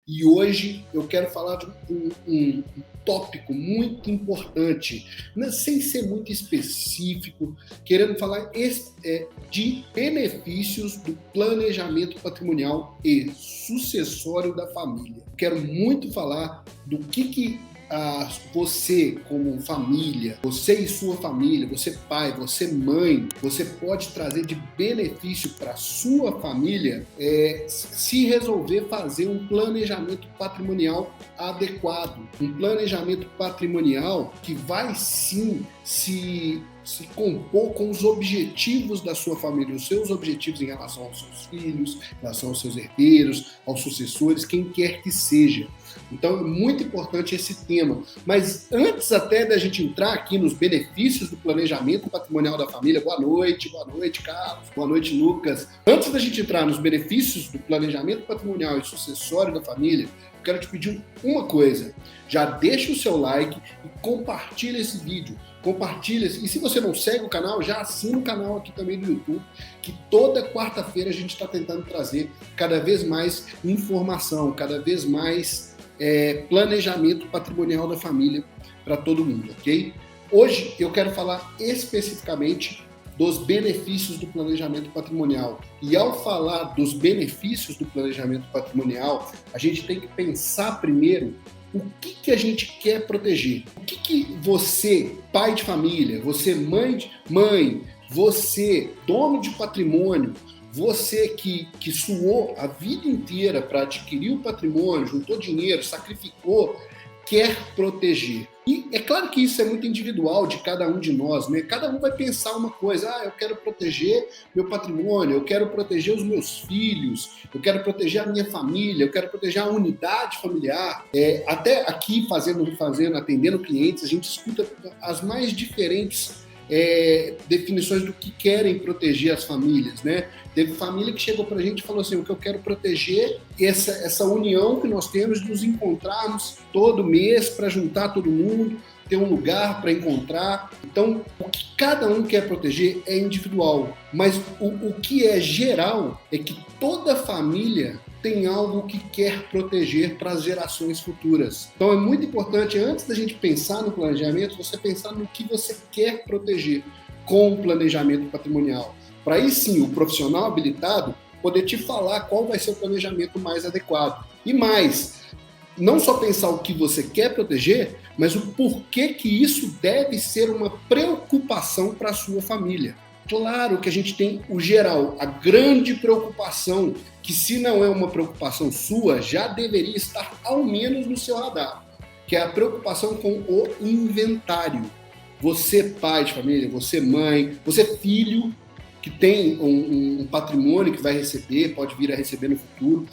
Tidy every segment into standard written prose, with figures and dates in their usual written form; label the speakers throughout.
Speaker 1: E hoje eu quero falar de um tópico muito importante, né, sem ser muito específico, querendo falar de benefícios do planejamento patrimonial e sucessório da família. Quero muito falar do que você como família, você e sua família, você pai, você mãe, você pode trazer de benefício para sua família se resolver fazer um planejamento patrimonial adequado, um planejamento patrimonial que vai sim se compor com os objetivos da sua família, os seus objetivos em relação aos seus filhos, em relação aos seus herdeiros, aos sucessores, quem quer que seja. Então é muito importante esse tema. Mas antes até da gente entrar aqui nos benefícios do planejamento patrimonial da família, boa noite, Carlos, boa noite, Lucas. Antes da gente entrar nos benefícios do planejamento patrimonial e sucessório da família, eu quero te pedir uma coisa. Já deixa o seu like e compartilha esse vídeo. Compartilha, e se você não segue o canal, já assina o canal aqui também do YouTube, que toda quarta-feira a gente está tentando trazer cada vez mais informação, cada vez mais planejamento patrimonial da família para todo mundo, ok? Hoje eu quero falar especificamente dos benefícios do planejamento patrimonial. E ao falar dos benefícios do planejamento patrimonial, a gente tem que pensar primeiro o que a gente quer proteger. O que você, pai de família, você mãe, você, dono de patrimônio, você que suou a vida inteira para adquirir o patrimônio, juntou dinheiro, sacrificou, quer proteger. E é claro que isso é muito individual de cada um de nós, né? Cada um vai pensar uma coisa, eu quero proteger meu patrimônio, eu quero proteger os meus filhos, eu quero proteger a minha família, eu quero proteger a unidade familiar. Até aqui, atendendo clientes, a gente escuta as mais diferentes definições do que querem proteger as famílias, né? Teve família que chegou pra gente e falou assim, o que eu quero proteger é essa união que nós temos de nos encontrarmos todo mês para juntar todo mundo, ter um lugar para encontrar. Então, o que cada um quer proteger é individual, mas o que é geral é que toda família tem algo que quer proteger para as gerações futuras. Então é muito importante, antes da gente pensar no planejamento, você pensar no que você quer proteger com o planejamento patrimonial. Para aí sim, o profissional habilitado poder te falar qual vai ser o planejamento mais adequado. E mais, não só pensar o que você quer proteger, mas o porquê que isso deve ser uma preocupação para a sua família. Claro que a gente tem o geral, a grande preocupação, que se não é uma preocupação sua, já deveria estar ao menos no seu radar, que é a preocupação com o inventário. Você, pai de família, você, mãe, você, filho, que tem um patrimônio que vai receber, pode vir a receber no futuro.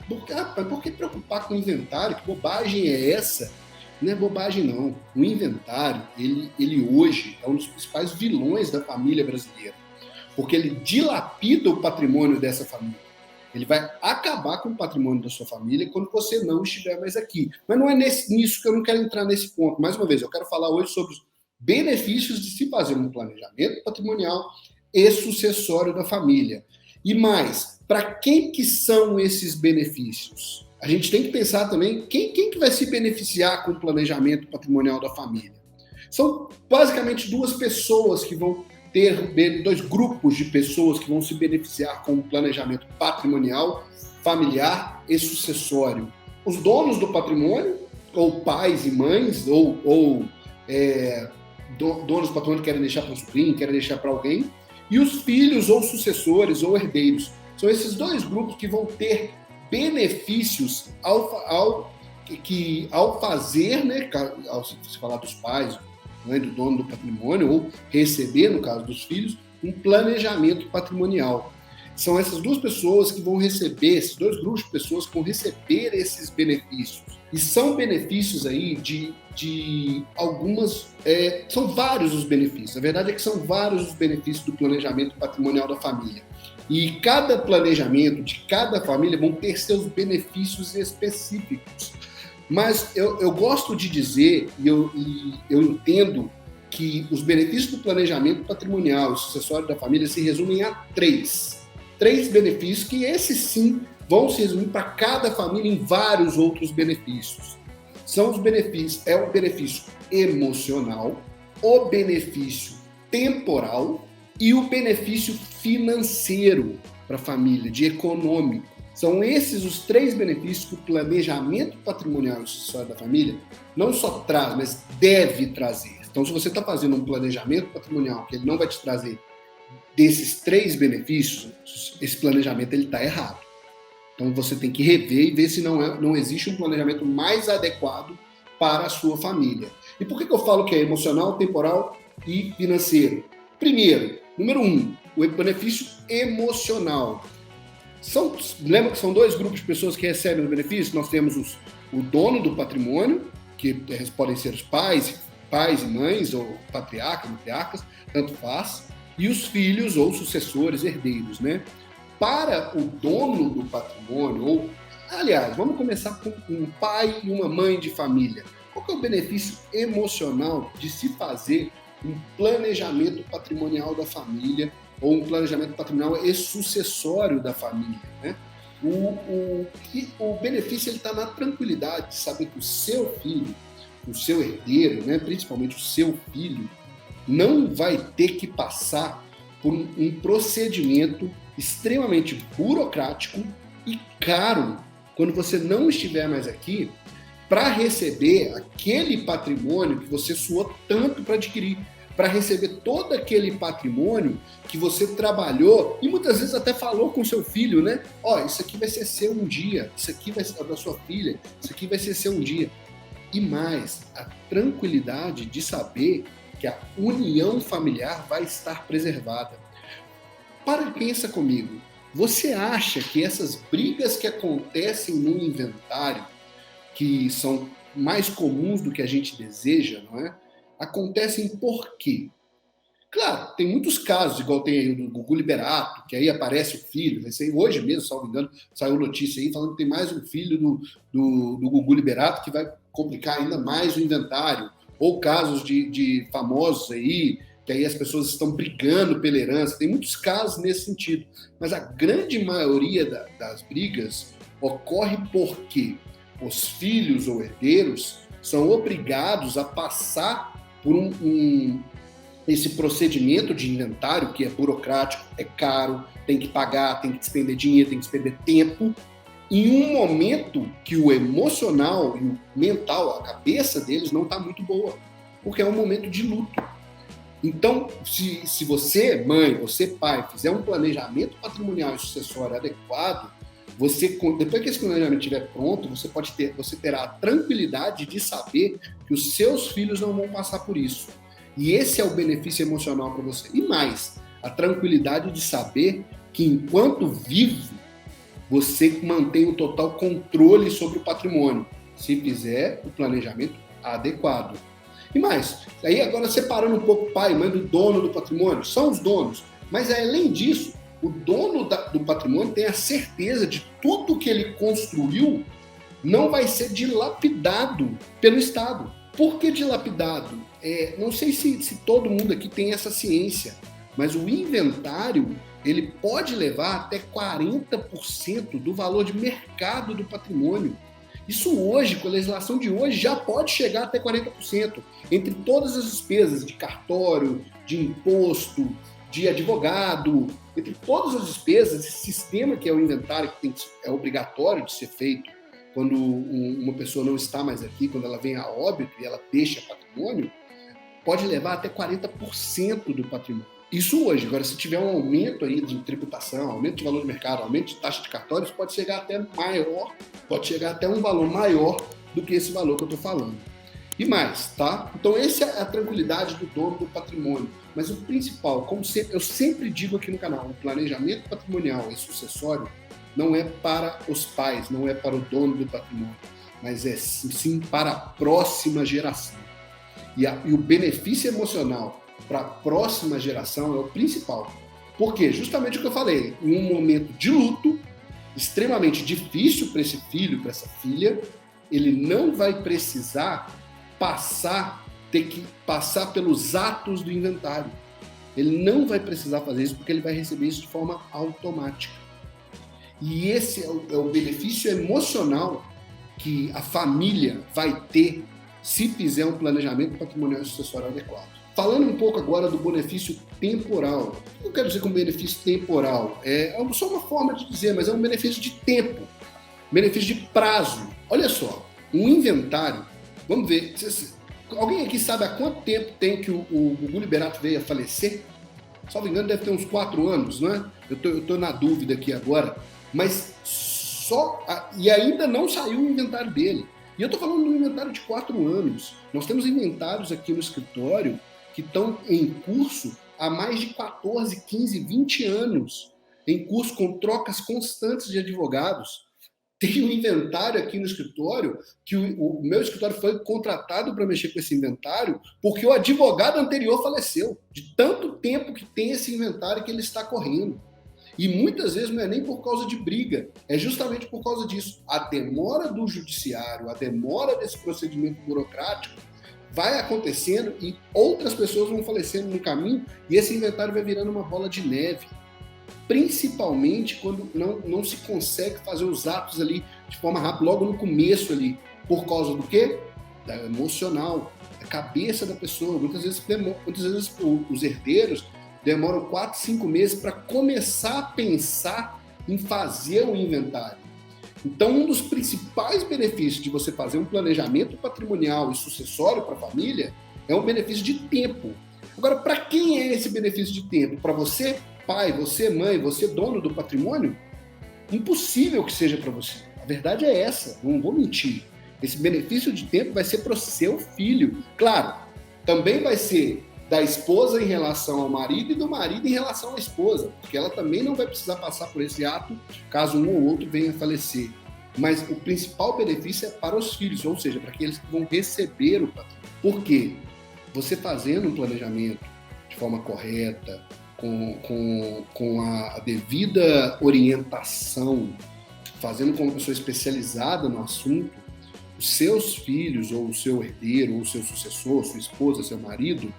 Speaker 1: Por que preocupar com o inventário? Que bobagem é essa? Não é bobagem, não. O inventário, ele hoje é um dos principais vilões da família brasileira, porque ele dilapida o patrimônio dessa família. Ele vai acabar com o patrimônio da sua família quando você não estiver mais aqui. Mas não é nisso que eu não quero entrar nesse ponto. Mais uma vez, eu quero falar hoje sobre os benefícios de se fazer um planejamento patrimonial e sucessório da família. E mais, para quem que são esses benefícios? A gente tem que pensar também quem que vai se beneficiar com o planejamento patrimonial da família. São basicamente duas pessoas que vão ter, dois grupos de pessoas que vão se beneficiar com o planejamento patrimonial, familiar e sucessório. Os donos do patrimônio, ou pais e mães, ou donos do patrimônio que querem deixar para um sobrinho, querem deixar para alguém, e os filhos ou sucessores ou herdeiros. São esses dois grupos que vão ter benefícios ao fazer, né, ao se falar dos pais, né, do dono do patrimônio, ou receber, no caso dos filhos, um planejamento patrimonial. São essas duas pessoas que vão receber, esses dois grupos de pessoas que vão receber esses benefícios. E são benefícios aí de algumas... são vários os benefícios. A verdade é que são vários os benefícios do planejamento patrimonial da família. E cada planejamento de cada família vão ter seus benefícios específicos. Mas eu gosto de dizer, e eu entendo que os benefícios do planejamento patrimonial e sucessório da família se resumem a três benefícios que esses sim vão se resumir para cada família em vários outros benefícios. São os benefícios, é o benefício emocional, o benefício temporal e o benefício financeiro para a família, de econômico. São esses os 3 benefícios que o planejamento patrimonial e sucessório da família não só traz, mas deve trazer. Então, se você está fazendo um planejamento patrimonial que ele não vai te trazer desses 3 benefícios, esse planejamento está errado. Então, você tem que rever e ver se não existe um planejamento mais adequado para a sua família. E por que eu falo que é emocional, temporal e financeiro? Primeiro, número 1, o benefício emocional. Lembra que são 2 grupos de pessoas que recebem o benefício? Nós temos o dono do patrimônio, que podem ser os pais e mães, ou patriarcas, matriarcas, tanto faz, e os filhos ou sucessores, herdeiros, né? Para o dono do patrimônio, aliás, vamos começar com um pai e uma mãe de família. Qual que é o benefício emocional de se fazer um planejamento patrimonial da família ou um planejamento patrimonial e sucessório da família, né? O benefício está na tranquilidade de saber que o seu filho, o seu herdeiro, né, principalmente o seu filho, não vai ter que passar por um procedimento extremamente burocrático e caro quando você não estiver mais aqui para receber aquele patrimônio que você suou tanto para adquirir, para receber todo aquele patrimônio que você trabalhou e muitas vezes até falou com seu filho, né? Ó, isso aqui vai ser seu um dia, isso aqui vai ser da sua filha, isso aqui vai ser seu um dia. E mais, a tranquilidade de saber que a união familiar vai estar preservada. Pensa comigo, você acha que essas brigas que acontecem no inventário, que são mais comuns do que a gente deseja, não é? Acontecem por quê? Claro, tem muitos casos, igual tem aí o do Gugu Liberato, que aí aparece o filho, hoje mesmo, se não me engano, saiu notícia aí falando que tem mais um filho do Gugu Liberato que vai complicar ainda mais o inventário, ou casos de famosos aí, que aí as pessoas estão brigando pela herança, tem muitos casos nesse sentido, mas a grande maioria das brigas ocorre porque os filhos ou herdeiros são obrigados a passar por esse procedimento de inventário, que é burocrático, é caro, tem que pagar, tem que despender dinheiro, tem que despender tempo, em um momento que o emocional e o mental, a cabeça deles não está muito boa, porque é um momento de luto. Então, se você, mãe, você, pai, fizer um planejamento patrimonial e sucessório adequado, depois que esse planejamento estiver pronto, você terá a tranquilidade de saber que os seus filhos não vão passar por isso. E esse é o benefício emocional para você. E mais, a tranquilidade de saber que enquanto vivo, você mantém o total controle sobre o patrimônio, se fizer o planejamento adequado. E mais, aí agora separando um pouco o pai e mãe do dono do patrimônio, são os donos, mas além disso, o dono do patrimônio tem a certeza de tudo que ele construiu não vai ser dilapidado pelo Estado. Por que dilapidado? Não sei se todo mundo aqui tem essa ciência, mas o inventário ele pode levar até 40% do valor de mercado do patrimônio. Isso hoje, com a legislação de hoje, já pode chegar até 40%, entre todas as despesas de cartório, de imposto, de advogado, entre todas as despesas, esse sistema que é o inventário, que é obrigatório de ser feito quando uma pessoa não está mais aqui, quando ela vem a óbito e ela deixa patrimônio, pode levar até 40% do patrimônio. Isso hoje. Agora, se tiver um aumento aí de tributação, aumento de valor de mercado, aumento de taxa de cartórios, pode chegar até um valor maior do que esse valor que eu estou falando. E mais, tá? Então, essa é a tranquilidade do dono do patrimônio. Mas o principal, como eu sempre digo aqui no canal, o planejamento patrimonial e sucessório não é para os pais, não é para o dono do patrimônio, mas é sim para a próxima geração. E o benefício emocional para a próxima geração é o principal. Por quê? Justamente o que eu falei, em um momento de luto, extremamente difícil para esse filho, para essa filha, ele não vai precisar ter que passar pelos atos do inventário. Ele não vai precisar fazer isso porque ele vai receber isso de forma automática. E esse é o benefício emocional que a família vai ter se fizer um planejamento patrimonial e sucessório adequado. Falando um pouco agora do benefício temporal. O que eu quero dizer com benefício temporal? É só uma forma de dizer, mas é um benefício de tempo, benefício de prazo. Olha só, um inventário, vamos ver, alguém aqui sabe há quanto tempo tem que o Gugu Liberato veio a falecer? Salvo engano, deve ter uns 4 anos, não é? Eu estou na dúvida aqui agora, mas e ainda não saiu o inventário dele. E eu estou falando de um inventário de 4 anos. Nós temos inventários aqui no escritório que estão em curso há mais de 14, 15, 20 anos, em curso com trocas constantes de advogados. Tem um inventário aqui no escritório que o meu escritório foi contratado para mexer com esse inventário porque o advogado anterior faleceu, de tanto tempo que tem esse inventário que ele está correndo. E muitas vezes não é nem por causa de briga, é justamente por causa disso. A demora do judiciário, a demora desse procedimento burocrático vai acontecendo e outras pessoas vão falecendo no caminho e esse inventário vai virando uma bola de neve. Principalmente quando não se consegue fazer os atos ali de forma rápida, logo no começo ali. Por causa do quê? Da emocional, da cabeça da pessoa. Muitas vezes os herdeiros demoram 4, 5 meses para começar a pensar em fazer o inventário. Então, um dos principais benefícios de você fazer um planejamento patrimonial e sucessório para a família é um benefício de tempo. Agora, para quem é esse benefício de tempo? Para você, pai, você, mãe, você, dono do patrimônio? Impossível que seja para você. A verdade é essa, não vou mentir. Esse benefício de tempo vai ser para o seu filho. Claro, também vai ser da esposa em relação ao marido e do marido em relação à esposa, porque ela também não vai precisar passar por esse ato caso um ou outro venha a falecer. Mas o principal benefício é para os filhos, ou seja, para aqueles que vão receber o patrimônio. Por quê? Você fazendo um planejamento de forma correta, com a devida orientação, fazendo com uma pessoa especializada no assunto, os seus filhos, ou o seu herdeiro, ou o seu sucessor, sua esposa, seu marido,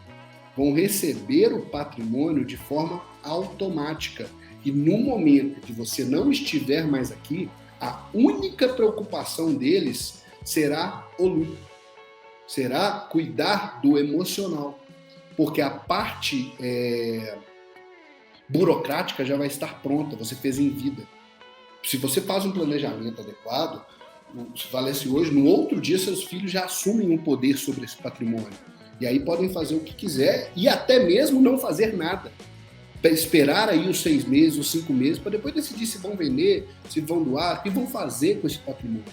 Speaker 1: vão receber o patrimônio de forma automática. E no momento que você não estiver mais aqui, a única preocupação deles será o luto, será cuidar do emocional, porque a parte burocrática já vai estar pronta, você fez em vida. Se você faz um planejamento adequado, se falece hoje, no outro dia seus filhos já assumem um poder sobre esse patrimônio. E aí podem fazer o que quiser e até mesmo não fazer nada. Esperar aí os 6 meses, os 5 meses, para depois decidir se vão vender, se vão doar, o que vão fazer com esse patrimônio.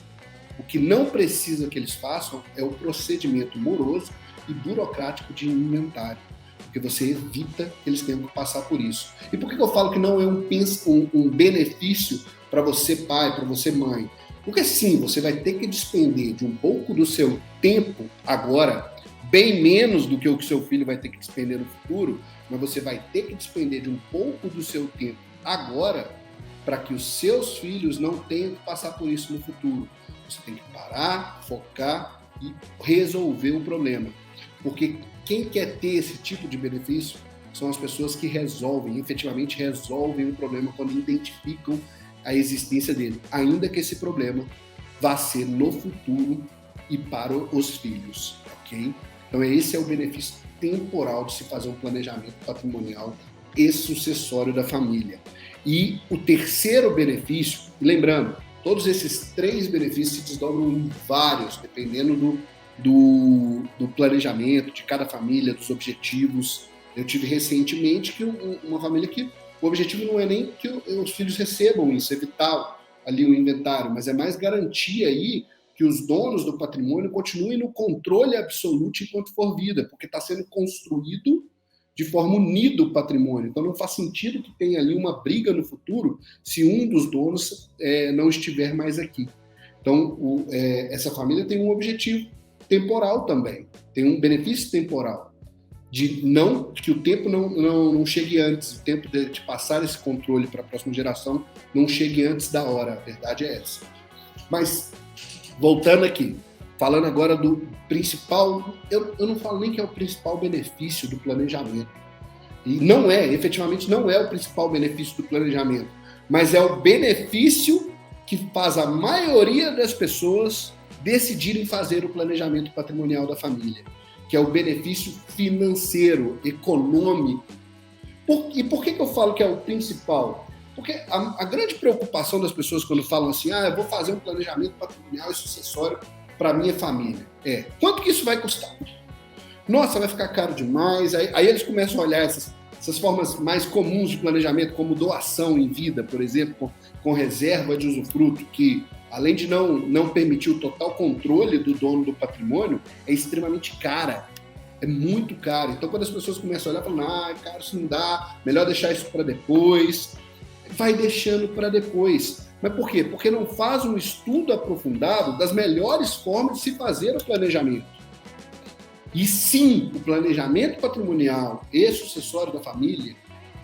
Speaker 1: O que não precisa que eles façam é o procedimento moroso e burocrático de inventário, porque você evita que eles tenham que passar por isso. E por que eu falo que não é um benefício para você pai, para você mãe? Porque sim, você vai ter que despender de um pouco do seu tempo agora, bem menos do que o que seu filho vai ter que despender no futuro, mas você vai ter que despender de um pouco do seu tempo agora para que os seus filhos não tenham que passar por isso no futuro. Você tem que parar, focar e resolver o problema. Porque quem quer ter esse tipo de benefício são as pessoas que efetivamente resolvem o problema quando identificam a existência dele, ainda que esse problema vá ser no futuro e para os filhos, ok? Então esse é o benefício temporal de se fazer um planejamento patrimonial e sucessório da família. E o terceiro benefício, lembrando, todos esses 3 benefícios se desdobram em vários, dependendo do planejamento de cada família, dos objetivos. Eu tive recentemente uma família que o objetivo não é nem que os filhos recebam isso, evitar ali o inventário, mas é mais garantir aí que os donos do patrimônio continuem no controle absoluto enquanto for vida, porque está sendo construído de forma unida o patrimônio. Então não faz sentido que tenha ali uma briga no futuro se um dos donos não estiver mais aqui. Então essa família tem um objetivo temporal também, tem um benefício temporal, que o tempo não chegue antes, o tempo de passar esse controle para a próxima geração não chegue antes da hora, a verdade é essa. Mas voltando aqui, falando agora do principal, eu não falo nem que é o principal benefício do planejamento. E efetivamente não é o principal benefício do planejamento. mas é o benefício que faz a maioria das pessoas decidirem fazer o planejamento patrimonial da família, que é o benefício financeiro, econômico. E por que eu falo que é o principal? Porque a grande preocupação das pessoas quando falam assim, eu vou fazer um planejamento patrimonial e sucessório para a minha família, quanto que isso vai custar? Nossa, vai ficar caro demais. Aí eles começam a olhar essas formas mais comuns de planejamento, como doação em vida, por exemplo, com reserva de usufruto, que além de não permitir o total controle do dono do patrimônio, é extremamente cara. É muito caro. Então, quando as pessoas começam a olhar, falam, cara, isso não dá, melhor deixar isso para depois. Vai deixando para depois. Mas por quê? Porque não faz um estudo aprofundado das melhores formas de se fazer o planejamento. E sim, o planejamento patrimonial e sucessório da família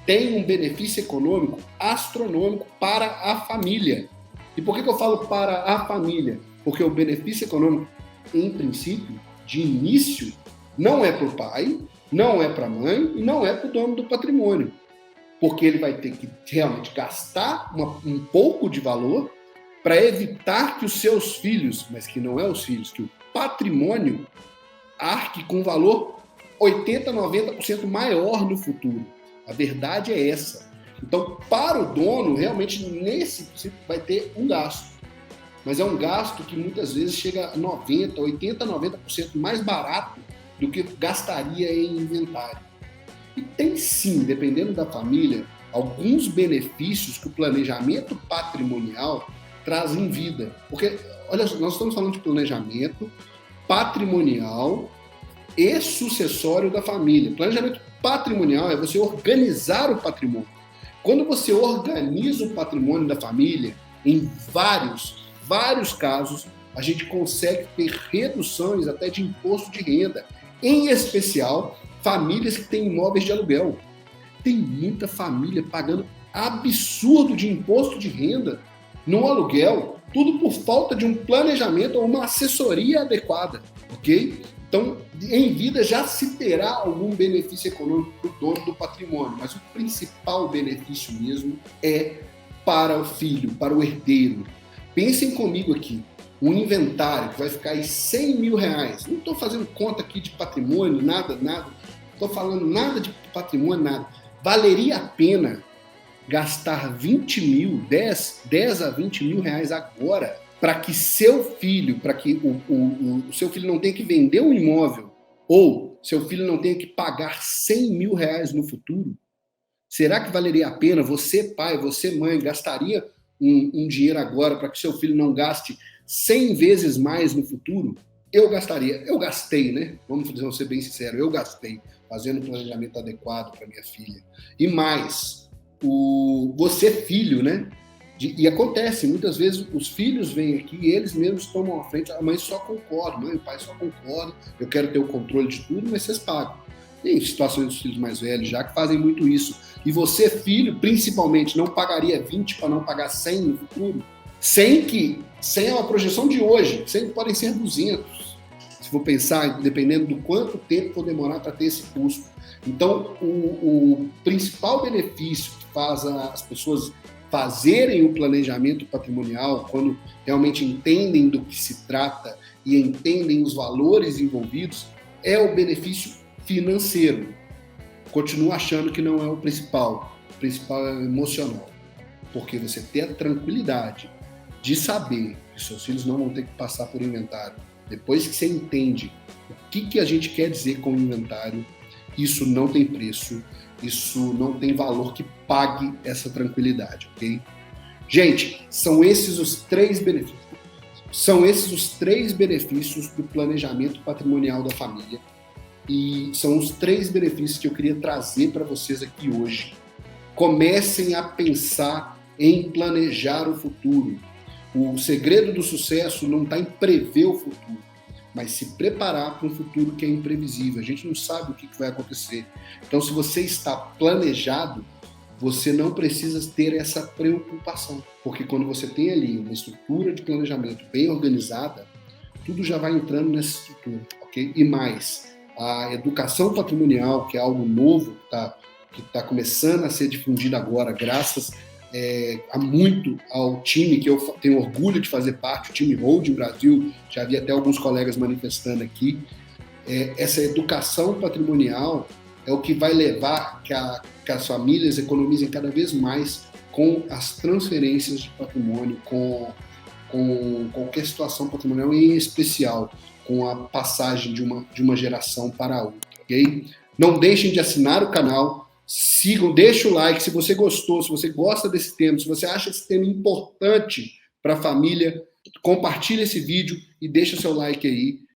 Speaker 1: tem um benefício econômico astronômico para a família. E por que eu falo para a família? Porque o benefício econômico, em princípio, de início, não é para o pai, não é para a mãe e não é para o dono do patrimônio. Porque ele vai ter que realmente gastar um pouco de valor para evitar que os seus filhos, mas que não é os filhos, que o patrimônio arque com valor 80%, 90% maior no futuro. A verdade é essa. Então, para o dono, realmente, nesse princípio, vai ter um gasto. Mas é um gasto que muitas vezes chega a 90%, 80%, 90% mais barato do que gastaria em inventário. E tem sim, dependendo da família, alguns benefícios que o planejamento patrimonial traz em vida. Porque, olha, nós estamos falando de planejamento patrimonial e sucessório da família. Planejamento patrimonial é você organizar o patrimônio. Quando você organiza o patrimônio da família, em vários casos, a gente consegue ter reduções até de imposto de renda, em especial famílias que têm imóveis de aluguel. Tem muita família pagando absurdo de imposto de renda no aluguel, tudo por falta de um planejamento ou uma assessoria adequada, ok? Então, em vida já se terá algum benefício econômico para o dono do patrimônio, mas o principal benefício mesmo é para o filho, para o herdeiro. Pensem comigo aqui, um inventário que vai ficar aí R$100 mil, não estou fazendo conta aqui de patrimônio, nada, não estou falando nada de patrimônio, nada. Valeria a pena gastar 20 mil, 10 a 20 mil reais agora para que seu filho, para que o seu filho não tenha que vender um imóvel ou seu filho não tenha que pagar 100 mil reais no futuro? Será que valeria a pena você, pai, você, mãe, gastaria um dinheiro agora para que seu filho não gaste 100 vezes mais no futuro? Eu gastaria. Eu gastei, né? Vamos ser bem sinceros, eu gastei fazendo um planejamento adequado para minha filha. E mais, você filho, né? E acontece, muitas vezes os filhos vêm aqui e eles mesmos tomam a frente, a mãe só concorda, mãe, o pai só concorda, eu quero ter o controle de tudo, mas vocês pagam. Tem situações dos filhos mais velhos já que fazem muito isso. E você, filho, principalmente, não pagaria 20 para não pagar 100 no futuro? 100 é uma projeção de hoje, 100 podem ser 200. Se for pensar, dependendo do quanto tempo for demorar para ter esse custo. Então, o principal benefício que faz as pessoas fazerem o planejamento patrimonial, quando realmente entendem do que se trata e entendem os valores envolvidos, é o benefício financeiro. Continuo achando que não é o principal é o emocional, porque você ter a tranquilidade de saber que seus filhos não vão ter que passar por inventário, depois que você entende o que a gente quer dizer com inventário, isso não tem preço, isso não tem valor que pague essa tranquilidade, ok? Gente, são esses os três benefícios do planejamento patrimonial da família. E são os 3 benefícios que eu queria trazer para vocês aqui hoje. Comecem a pensar em planejar o futuro. O segredo do sucesso não está em prever o futuro, mas se preparar para um futuro que é imprevisível. A gente não sabe o que vai acontecer. Então, se você está planejado, você não precisa ter essa preocupação. Porque quando você tem ali uma estrutura de planejamento bem organizada, tudo já vai entrando nessa estrutura, ok? E mais, a educação patrimonial, que é algo novo, que está começando a ser difundida agora, graças há muito ao time que eu tenho orgulho de fazer parte, o time Holding Brasil, já vi até alguns colegas manifestando aqui. Essa educação patrimonial é o que vai levar que as famílias economizem cada vez mais com as transferências de patrimônio, com qualquer situação patrimonial, em especial com a passagem de uma geração para a outra, ok? Não deixem de assinar o canal, sigam, deixa o like se você gostou, se você gosta desse tema, se você acha esse tema importante para a família, compartilhe esse vídeo e deixa seu like aí.